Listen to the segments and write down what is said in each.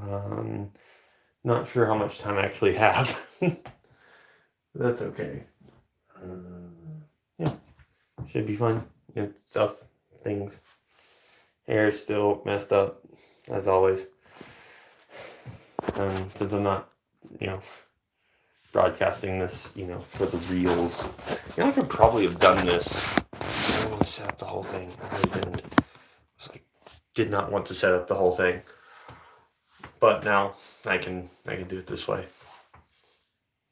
Um, Not sure how much time I actually have. That's okay. Yeah, should be fun. Stuff, things. Hair's still messed up, as always. Since I'm not, you know, broadcasting this, for the reels. I could probably have done this. I don't want to set up the whole thing. I really didn't. Did not want to set up the whole thing. But now I can do it this way,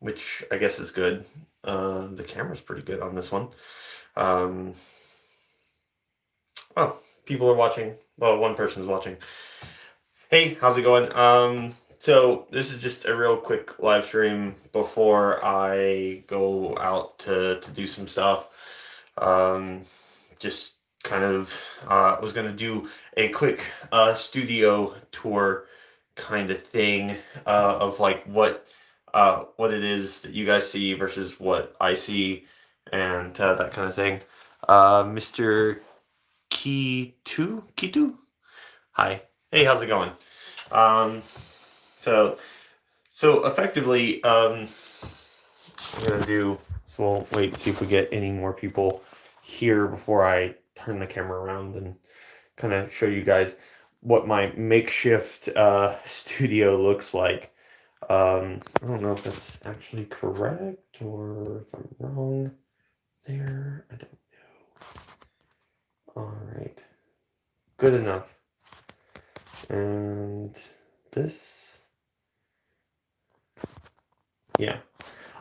which I guess is good. The camera's pretty good on this one. Well, people are watching. Well, one person's watching. Hey, how's it going? So this is just a real quick live stream before I go out to do some stuff. Just kind of was gonna do a quick studio tour kind of thing of like what it is that you guys see versus what I see and that kind of thing. Mr. Kitu? Hi. Hey, how's it going? So effectively, I'm gonna do. So we'll wait, see if we get any more people here before I turn the camera around and kind of show you guys what my makeshift studio looks like. I don't know if that's actually correct or if I'm wrong there. I don't know. All right, good enough. And this, yeah.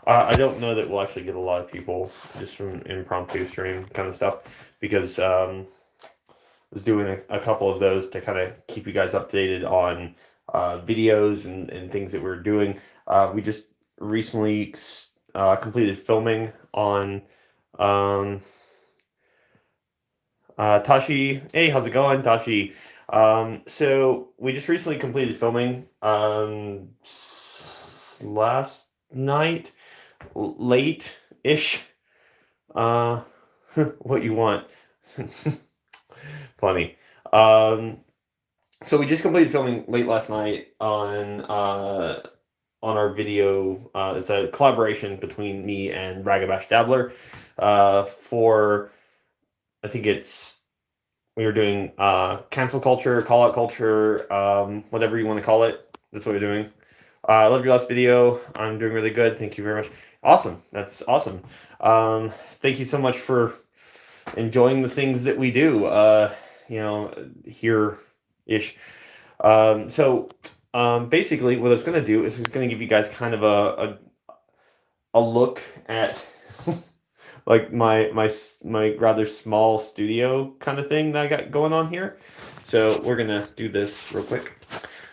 I don't know that we'll actually get a lot of people just from impromptu stream kind of stuff because I was doing a couple of those to kind of keep you guys updated on videos and things that we're doing. We just recently completed filming on Tashi. Hey, how's it going, Tashi? So we just recently completed filming last night, late-ish. What you want? Funny. So we just completed filming late last night on our video. It's a collaboration between me and Ragabash Dabbler for, I think we were doing cancel culture, call out culture, whatever you want to call it. That's what we're doing. I loved your last video. I'm doing really good. Thank you very much. Awesome. That's awesome. Thank you so much for enjoying the things that we do, here-ish. Basically, what I was going to do is I was going to give you guys kind of a look at like my rather small studio kind of thing that I got going on here. So we're going to do this real quick.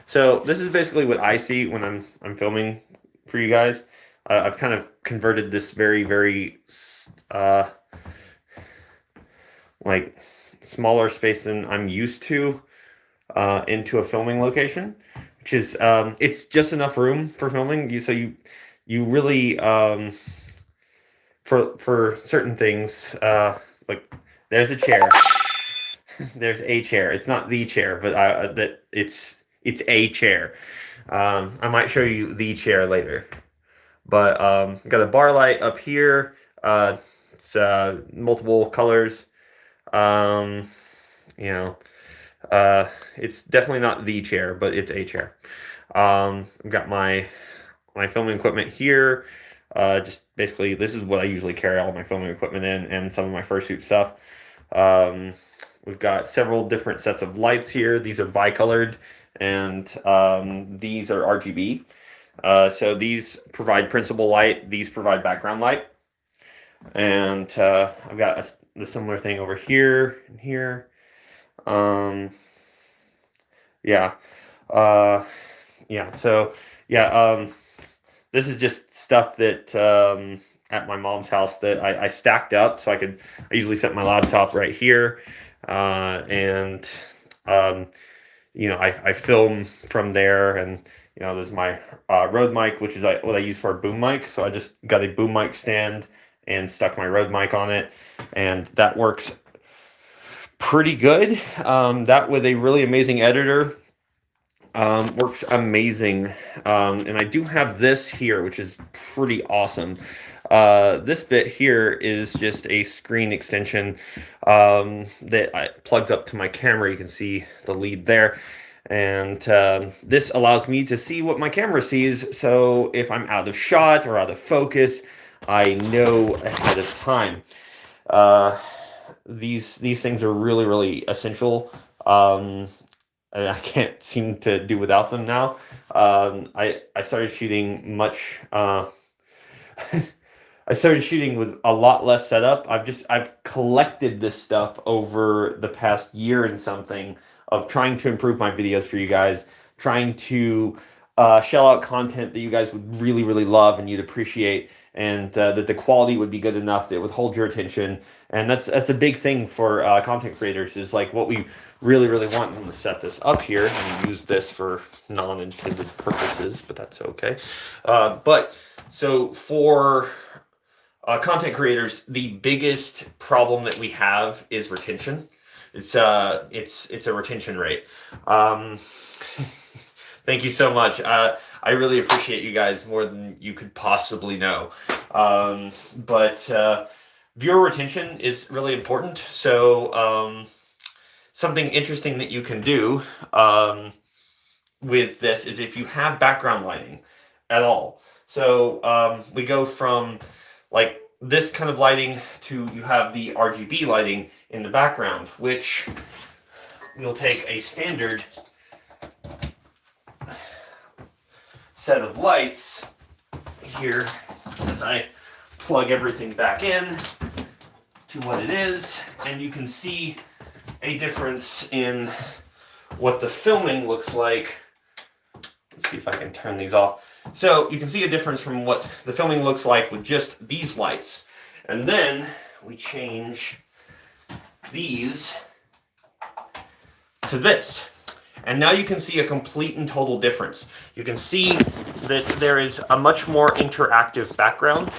So this is basically what I see when I'm filming for you guys. I've kind of converted this very, very like smaller space than I'm used to into a filming location, which is it's just enough room for filming. You really for certain things like there's a chair. There's a chair. It's not the chair, but it's a chair. I might show you the chair later. But got a bar light up here. It's multiple colors. It's definitely not the chair, but it's a chair. I've got my filming equipment here. Just basically, this is what I usually carry all my filming equipment in, and some of my fursuit stuff. We've got several different sets of lights here. These are bicolored, and these are RGB. So these provide principal light. These provide background light. And I've got the similar thing over here and here. This is just stuff that at my mom's house that I stacked up so I usually set my laptop right here, and I film from there, and there's my Rode mic, which is what I use for a boom mic. So I just got a boom mic stand and stuck my Rode mic on it, and that works pretty good. That with a really amazing editor Works amazing. And I do have this here, which is pretty awesome. This bit here is just a screen extension plugs up to my camera. You can see the lead there. And this allows me to see what my camera sees. So if I'm out of shot or out of focus, I know ahead of time. These things are really, really essential. I can't seem to do without them now. I started shooting much. I started shooting with a lot less setup. I've collected this stuff over the past year and something of trying to improve my videos for you guys, trying to shell out content that you guys would really, really love and you'd appreciate, and that the quality would be good enough that it would hold your attention. And that's a big thing for content creators, is like what we really, really want. I'm going to set this up here and use this for non-intended purposes, but that's okay. But so for content creators, the biggest problem that we have is retention. It's a retention rate. Thank you so much. I really appreciate you guys more than you could possibly know. But viewer retention is really important. So something interesting that you can do with this is if you have background lighting at all. So we go from like this kind of lighting to you have the RGB lighting in the background, which we'll take a standard set of lights here as I plug everything back in to what it is, and you can see a difference in what the filming looks like. Let's see if I can turn these off. So you can see a difference from what the filming looks like with just these lights. And then we change these to this. And now you can see a complete and total difference. You can see that there is a much more interactive background.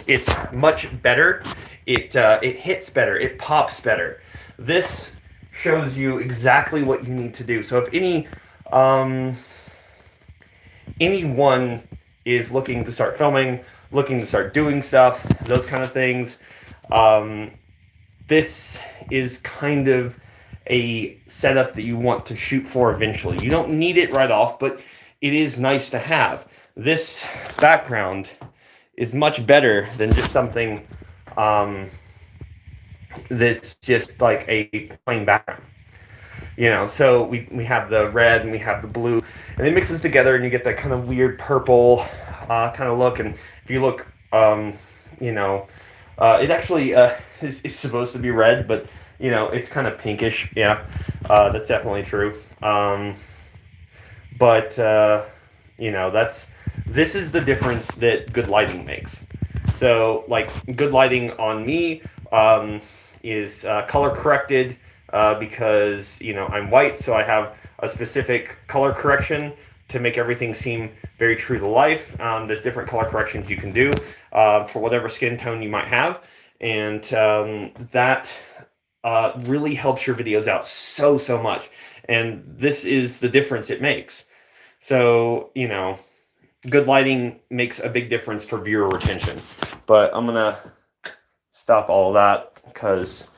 It's much better. It hits better. It pops better. This shows you exactly what you need to do. So if anyone is looking to start filming, looking to start doing stuff, those kind of things, this is kind of a setup that you want to shoot for eventually. You don't need it right off, but it is nice to have. This background is much better than just something that's just like a plain background. You know, so we have the red and we have the blue, and it mixes together and you get that kind of weird purple kind of look. And if you look, it actually is supposed to be red, but you know, it's kind of pinkish. Yeah, that's definitely true. This is the difference that good lighting makes. So like good lighting on me is color corrected because, you know, I'm white, so I have a specific color correction to make everything seem very true to life. There's different color corrections you can do for whatever skin tone you might have, and that really helps your videos out so much. And this is the difference it makes. So, you know, good lighting makes a big difference for viewer retention. But I'm gonna stop all of that because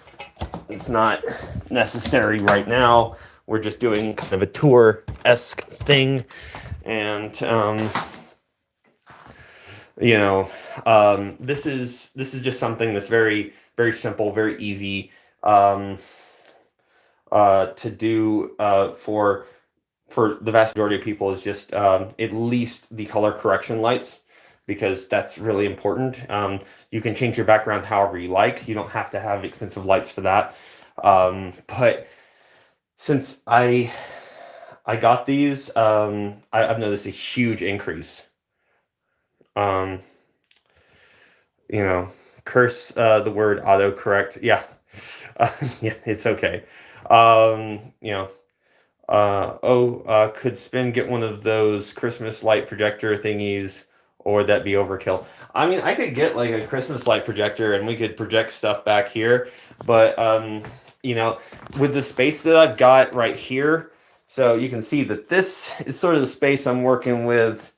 it's not necessary right now. We're just doing kind of a tour-esque thing, and this is just something that's very, very simple, very easy to do for the vast majority of people. Is just at least the color correction lights, because that's really important. You can change your background however you like. You don't have to have expensive lights for that. But since I got these, I've noticed a huge increase. Curse the word autocorrect. Yeah. Yeah, it's okay. Could Spin get one of those Christmas light projector thingies, or would that be overkill? I mean, I could get like a Christmas light projector and we could project stuff back here, but with the space that I've got right here, So you can see that this is sort of the space I'm working with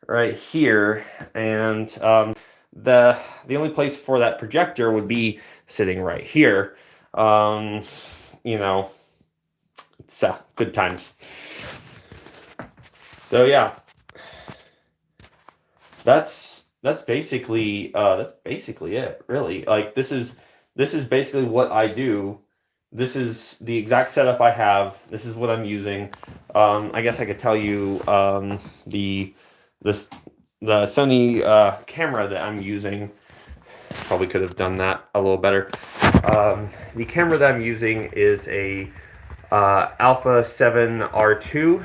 right here, and the only place for that projector would be sitting right here. Um, you know, it's good times. So yeah, that's basically it, really. Like this is basically what I do. This is the exact setup I have. This is what I'm using. I guess I could tell you the this the Sony camera that I'm using. Probably could have done that a little better. The camera that I'm using is a Alpha 7 R2,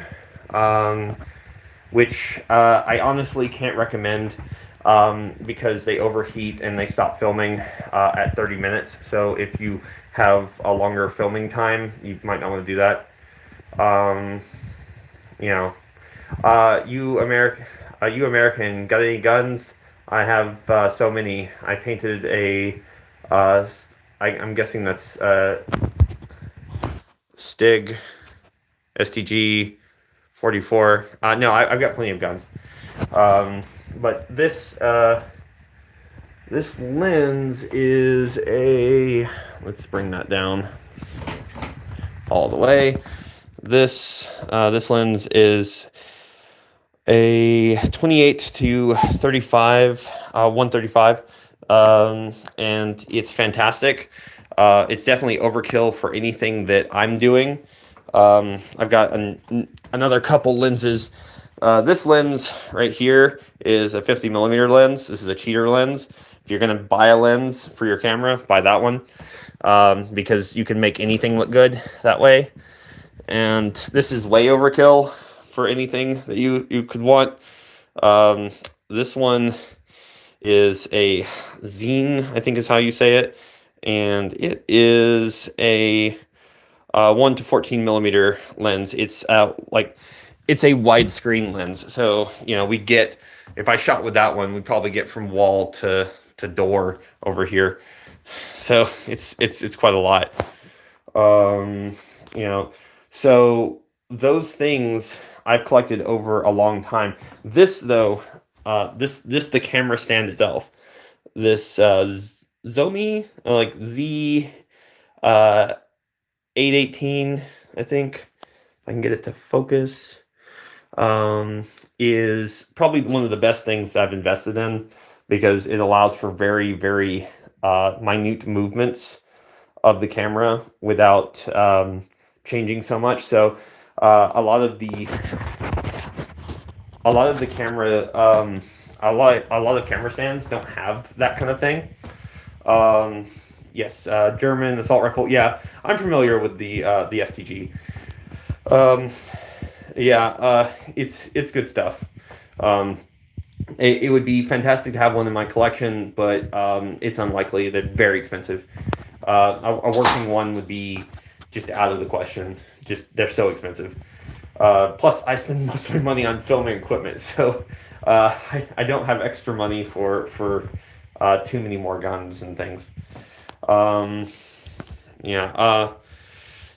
which I honestly can't recommend because they overheat and they stop filming at 30 minutes. So if you have a longer filming time, you might not want to do that. Um, you know, you American, got any guns? I have so many. I painted a. I'm guessing that's Stig, STG 44. No, I've got plenty of guns. But this lens is a. Let's bring that down all the way. This lens is a 28 to 35, 135, and it's fantastic. It's definitely overkill for anything that I'm doing. I've got another couple lenses. This lens right here is a 50 millimeter lens. This is a cheater lens. If you're going to buy a lens for your camera, buy that one, because you can make anything look good that way. And this is way overkill for anything that you could want. This one is a Zine, I think is how you say it, and it is a 1 to 14 millimeter lens. It's it's a widescreen lens, so we get, if I shot with that one, we'd probably get from wall to door over here. So it's quite a lot. Um, you know, so those things I've collected over a long time. This though, this the camera stand itself. This Zomi, like Z 818, I think. If I can get it to focus, is probably one of the best things I've invested in because it allows for very, very minute movements of the camera without changing so much. So a lot of the camera a lot of camera stands don't have that kind of thing. Yes, German assault rifle. Yeah, I'm familiar with the STG. Yeah, it's good stuff. It would be fantastic to have one in my collection, but it's unlikely. They're very expensive. A working one would be just out of the question. Just they're so expensive. Plus, I spend most of my money on filming equipment, so I don't have extra money for too many more guns and things. Um, yeah.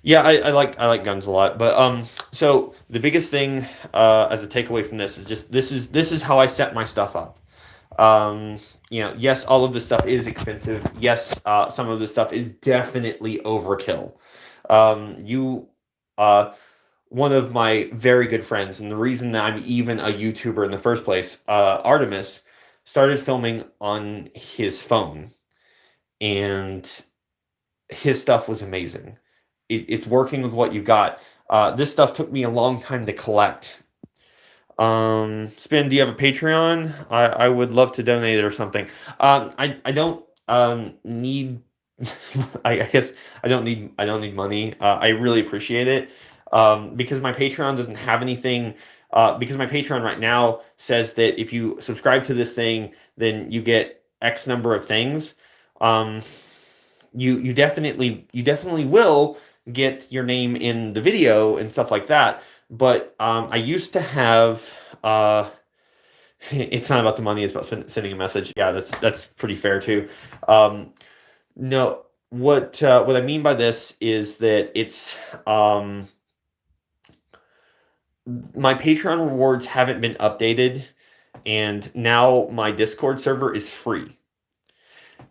Yeah, I like guns a lot, but so the biggest thing as a takeaway from this is just this is how I set my stuff up. Yes, all of this stuff is expensive. Yes, some of this stuff is definitely overkill. You One of my very good friends, and the reason that I'm even a YouTuber in the first place, Artemis, started filming on his phone, and his stuff was amazing. It's working with what you got. This stuff took me a long time to collect. Spin, do you have a Patreon? I would love to donate it or something. I don't need. I guess I don't need money. I really appreciate it. Because my Patreon doesn't have anything. Because my Patreon right now says that if you subscribe to this thing, then you get X number of things. You definitely will get your name in the video and stuff like that. But I used to have. It's not about the money; it's about sending a message. Yeah, that's pretty fair too. No, what I mean by this is that it's my Patreon rewards haven't been updated, and now my Discord server is free.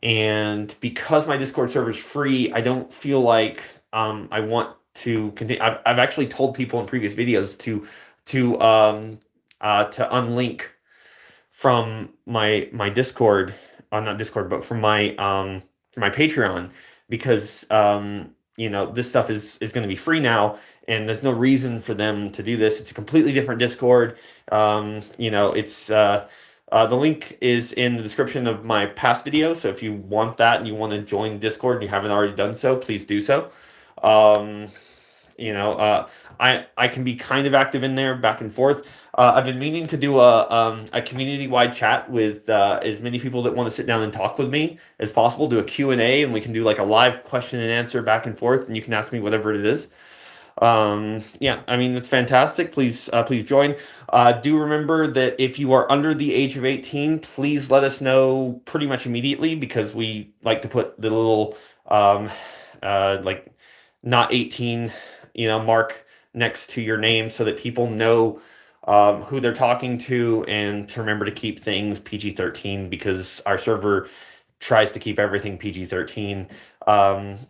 And because my Discord server is free, I don't feel like I want to continue. I've actually told people in previous videos to unlink from my Discord, not Discord, but from my Patreon, because this stuff is going to be free now, and there's no reason for them to do this. It's a completely different Discord. It's the link is in the description of my past video. So if you want that and you want to join Discord and you haven't already done so, please do so. Um, I can be kind of active in there back and forth. I've been meaning to do a community-wide chat with as many people that want to sit down and talk with me as possible. Do a Q&A, and we can do like a live question and answer back and forth, and you can ask me whatever it is. Yeah, I mean, it's fantastic. Please join. Do remember that if you are under the age of 18, please let us know pretty much immediately, because we like to put the little like not 18 mark next to your name, so that people know who they're talking to, and to remember to keep things PG-13, because our server tries to keep everything PG-13.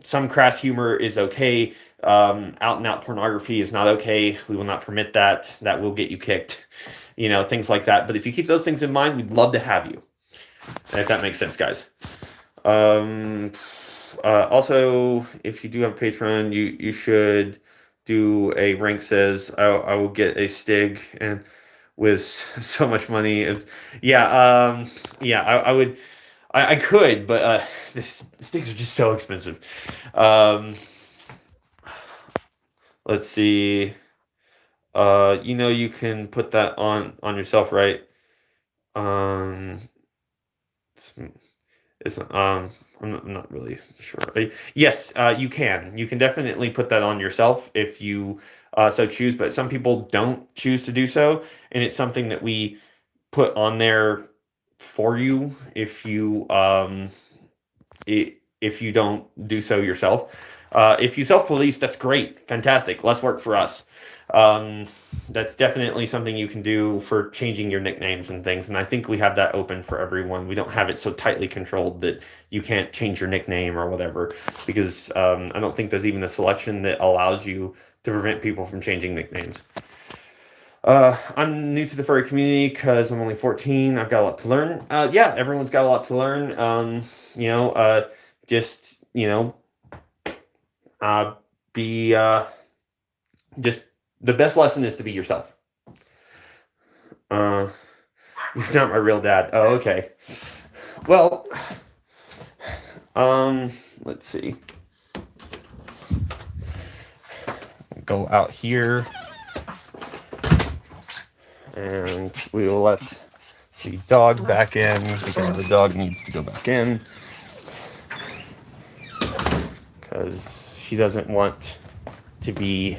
Some crass humor is okay. Out and out pornography is not okay. We will not permit that. That will get you kicked. Things like that. But if you keep those things in mind, we'd love to have you. If that makes sense, guys. Also, if you do have a Patreon, you should do a rank says. I will get a Stig, and with so much money. I would. I could, but the Stigs are just so expensive. Let's see. You can put that on yourself, right? I'm not really sure. Yes, you can. You can definitely put that on yourself if you so choose. But some people don't choose to do so, and it's something that we put on there for you if you if you don't do so yourself. If you self-police, that's great, fantastic, less work for us. That's definitely something you can do for changing your nicknames and things, and I think we have that open for everyone. We don't have it so tightly controlled that you can't change your nickname or whatever, because I don't think there's even a selection that allows you to prevent people from changing nicknames. I'm new to the furry community because I'm only 14. I've got a lot to learn. Yeah, everyone's got a lot to learn. Just be just the best lesson is to be yourself. You're not my real dad. Oh, okay. Well, let's see. Go out here, and we will let the dog back in, because the dog needs to go back in, because she doesn't want to be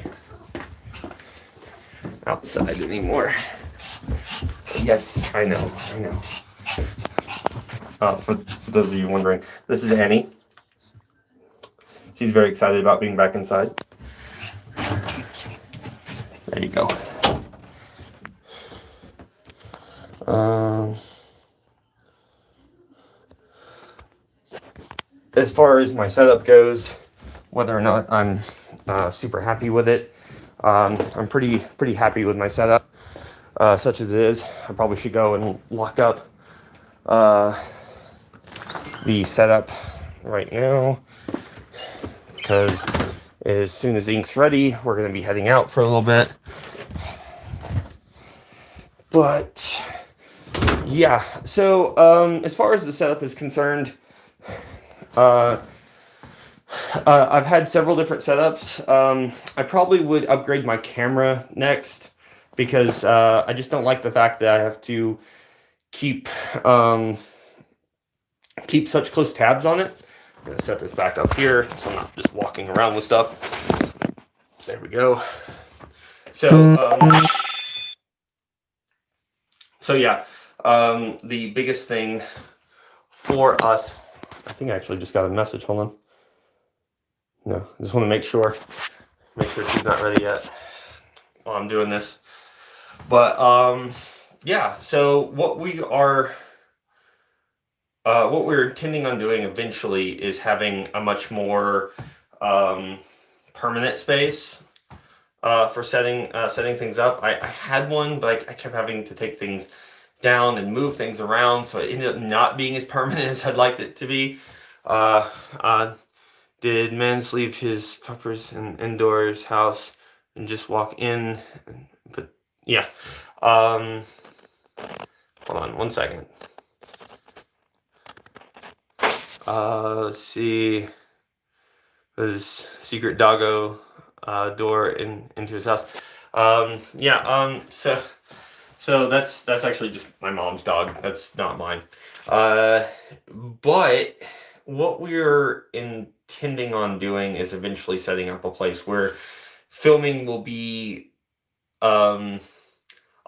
outside anymore. Yes, I know. For those of you wondering, this is Annie. She's very excited about being back inside. There you go. As far as my setup goes, whether or not I'm super happy with it, I'm pretty happy with my setup, such as it is. I probably should go and lock up the setup right now, because as soon as ink's ready, we're going to be heading out for a little bit. But yeah, so as far as the setup is concerned, I've had several different setups. I probably would upgrade my camera next, because I just don't like the fact that I have to keep such close tabs on it. I'm going to set this back up here so I'm not just walking around with stuff. There we go. So yeah, the biggest thing for us, I think I actually just got a message. Hold on. No, I just want to make sure she's not ready yet while I'm doing this. But yeah. So what we're intending on doing eventually is having a much more um, permanent space for setting things up. I had one, but I kept having to take things down and move things around, so it ended up not being as permanent as I'd liked it to be. Uh, uh, did Mans leave his puppers in indoors house and just walk in? But yeah. Um, hold on one second. Let's see. His secret doggo door into his house. Yeah. So that's actually just my mom's dog. That's not mine. Uh, but what we're intending on doing is eventually setting up a place where filming will be um,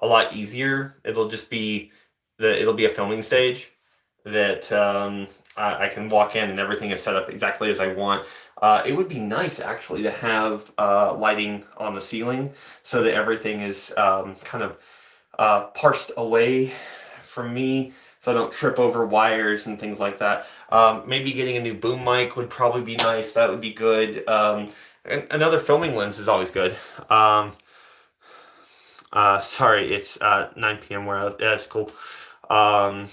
a lot easier. It'll be a filming stage that I can walk in and everything is set up exactly as I want. It would be nice actually to have lighting on the ceiling so that everything is kind of parsed away from me so I don't trip over wires and things like that. Maybe getting a new boom mic would probably be nice. That would be good. Another filming lens is always good. Sorry, it's 9 p.m. where that's cool. A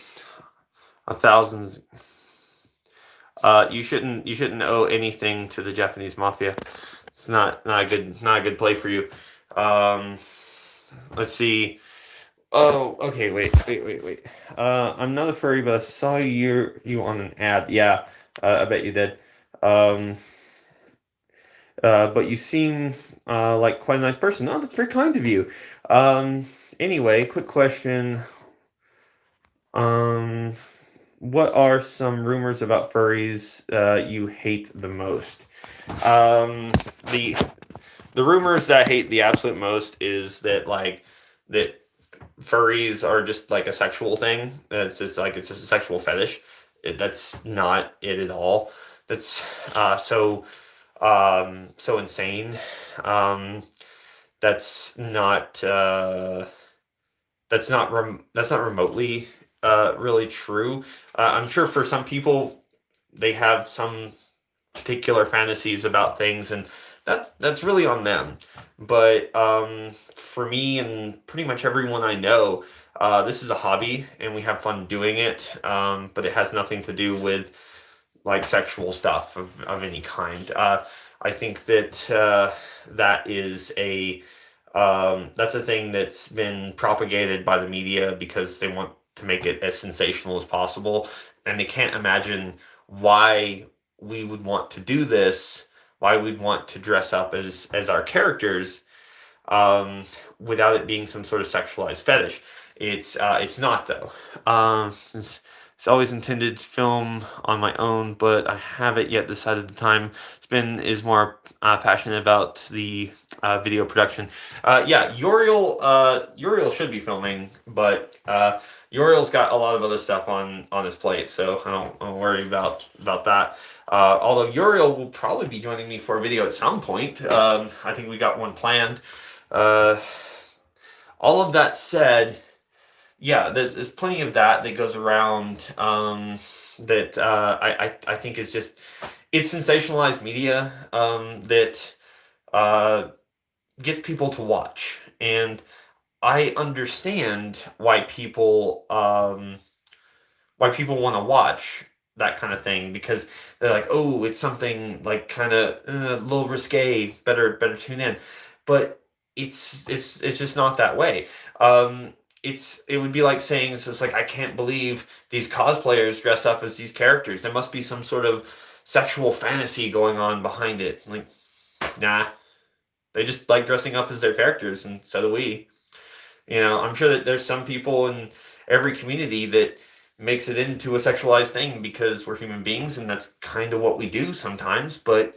thousand. You shouldn't owe anything to the Japanese mafia. It's not a good play for you. Let's see. Oh, okay. Wait. I'm not a furry, but I saw you on an ad. Yeah, I bet you did. Um, but you seem like quite a nice person. Oh, that's very kind of you. Um, anyway, quick question. Um, what are some rumors about furries you hate the most? Um, the the rumors that I hate the absolute most is that furries are just like a sexual thing. It's just a sexual fetish. That's not it at all. That's so insane. Um, that's not that's not remotely really true. I'm sure for some people they have some particular fantasies about things, and that's really on them. But for me and pretty much everyone I know, this is a hobby, and we have fun doing it. But it has nothing to do with like sexual stuff of any kind. I think that that is a that's a thing that's been propagated by the media because they want to make it as sensational as possible, and they can't imagine why we would want to do this, why we'd want to dress up as our characters, without it being some sort of sexualized fetish. It's not though. It's always intended to film on my own, but I haven't yet decided the time. Spin is more passionate about the video production. Yeah, Uriel should be filming, but Uriel's got a lot of other stuff on his plate, so I don't worry about that. Although Uriel will probably be joining me for a video at some point. I think we got one planned. Uh, all of that said, yeah, there's plenty of that goes around that I think is just it's sensationalized media that uh, gets people to watch, and I understand why people want to watch that kind of thing because they're like, oh, it's something like kind of a little risque. Better tune in, but it's just not that way. Um, it would be like saying it's just like I can't believe these cosplayers dress up as these characters. There must be some sort of sexual fantasy going on behind it. Like, nah, they just like dressing up as their characters, and so do we. I'm sure that there's some people in every community that makes it into a sexualized thing because we're human beings and that's kind of what we do sometimes, but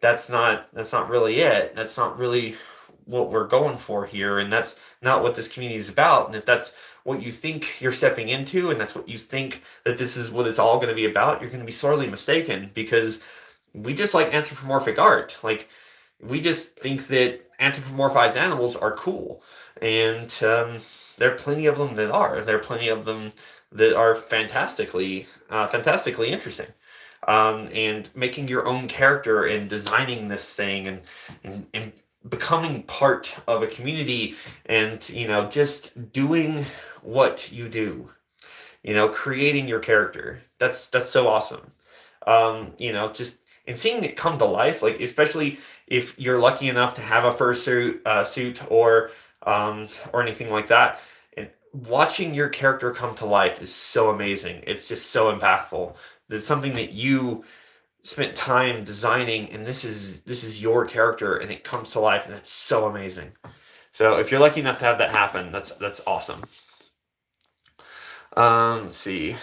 that's not really it. That's not really what we're going for here, and that's not what this community is about. And if that's what you think you're stepping into and that's what you think that this is what it's all going to be about, you're going to be sorely mistaken because we just like anthropomorphic art. Like we just think that anthropomorphized animals are cool, and there are plenty of them that are. There are plenty of them that are fantastically interesting. And making your own character and designing this thing and becoming part of a community and just doing what you do, creating your character. That's so awesome. Just and seeing it come to life, like especially if you're lucky enough to have a suit or anything like that, and watching your character come to life is so amazing. It's just so impactful. It's something that you spent time designing, and this is your character, and it comes to life, and it's so amazing. So if you're lucky enough to have that happen, that's awesome. Let's see.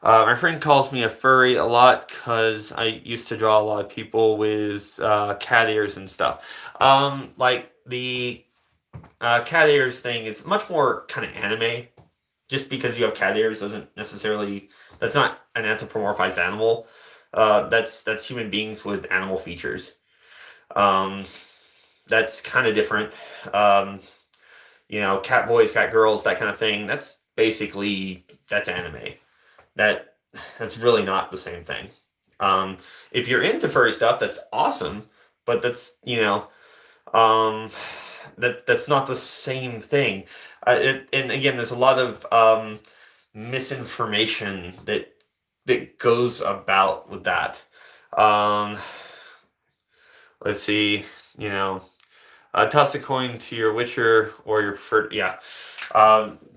My friend calls me a furry a lot because I used to draw a lot of people with cat ears and stuff. Like the cat ears thing is much more kind of anime. Just because you have cat ears doesn't necessarily, that's not an anthropomorphized animal. That's human beings with animal features. That's kind of different. Cat boys, cat girls, that kind of thing. That's anime. That's really not the same thing. If you're into furry stuff, that's awesome, but that's that's not the same thing. And again, there's a lot of misinformation that goes about with that. Let's see, toss a coin to your Witcher or your preferred. Yeah.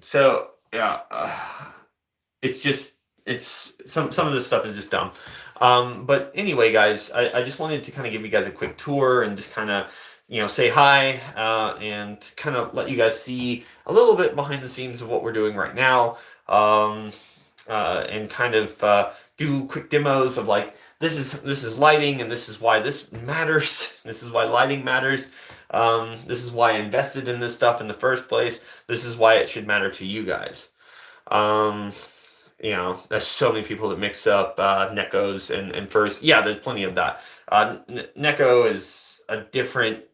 So yeah, it's some of this stuff is just dumb. But anyway, guys, I just wanted to kind of give you guys a quick tour and just kind of say hi and kind of let you guys see a little bit behind the scenes of what we're doing right now, and kind of do quick demos of like this is lighting, and this is why this matters. This is why lighting matters. This is why I invested in this stuff in the first place. This is why it should matter to you guys. There's so many people that mix up Nekos and furs. Yeah, there's plenty of that. Neko is a different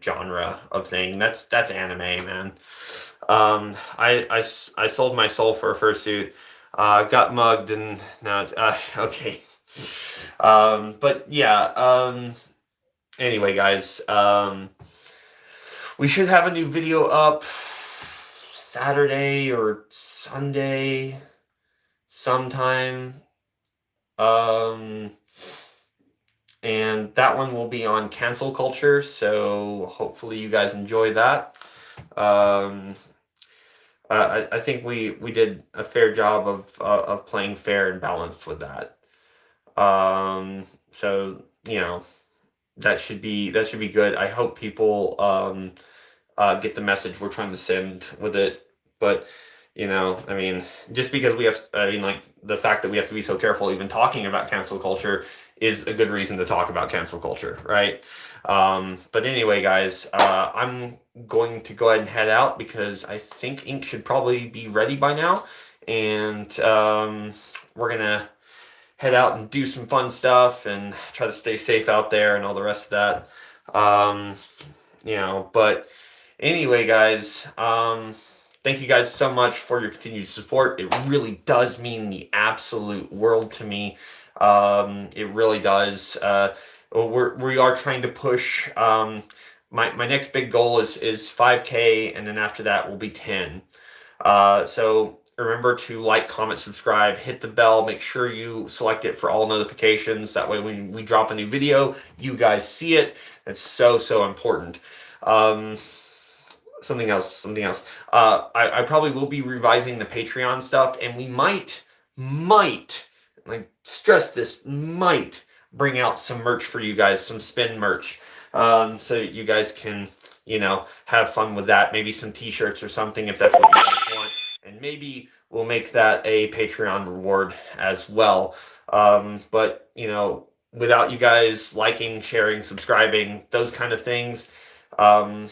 genre of thing. That's anime, man. I sold my soul for a fursuit, got mugged, and now it's okay. But yeah. Anyway, guys, we should have a new video up Saturday or Sunday sometime. And that one will be on cancel culture, so hopefully you guys enjoy that. I think we did a fair job of playing fair and balanced with that. So that should be good. I hope people get the message we're trying to send with it. But just because like the fact that we have to be so careful even talking about cancel culture is a good reason to talk about cancel culture, right? But anyway, guys, I'm going to go ahead and head out because I think ink should probably be ready by now, and we're gonna head out and do some fun stuff and try to stay safe out there and all the rest of that. But anyway, guys, thank you guys so much for your continued support. It really does mean the absolute world to me. It really does. We are trying to push. My next big goal is 5K, and then after that will be 10. So remember to like, comment, subscribe, hit the bell, make sure you select it for all notifications. That way when we drop a new video, you guys see it. It's so important. Something else. I probably will be revising the Patreon stuff, and we might, like stress this, might bring out some merch for you guys, some spin merch, so you guys can, have fun with that. Maybe some t-shirts or something if that's what you guys want. And maybe we'll make that a Patreon reward as well. But, without you guys liking, sharing, subscribing, those kind of things, we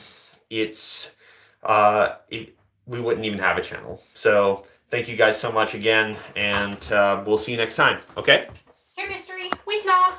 wouldn't even have a channel. So thank you guys so much again, and we'll see you next time. Okay? Here, mystery. We saw.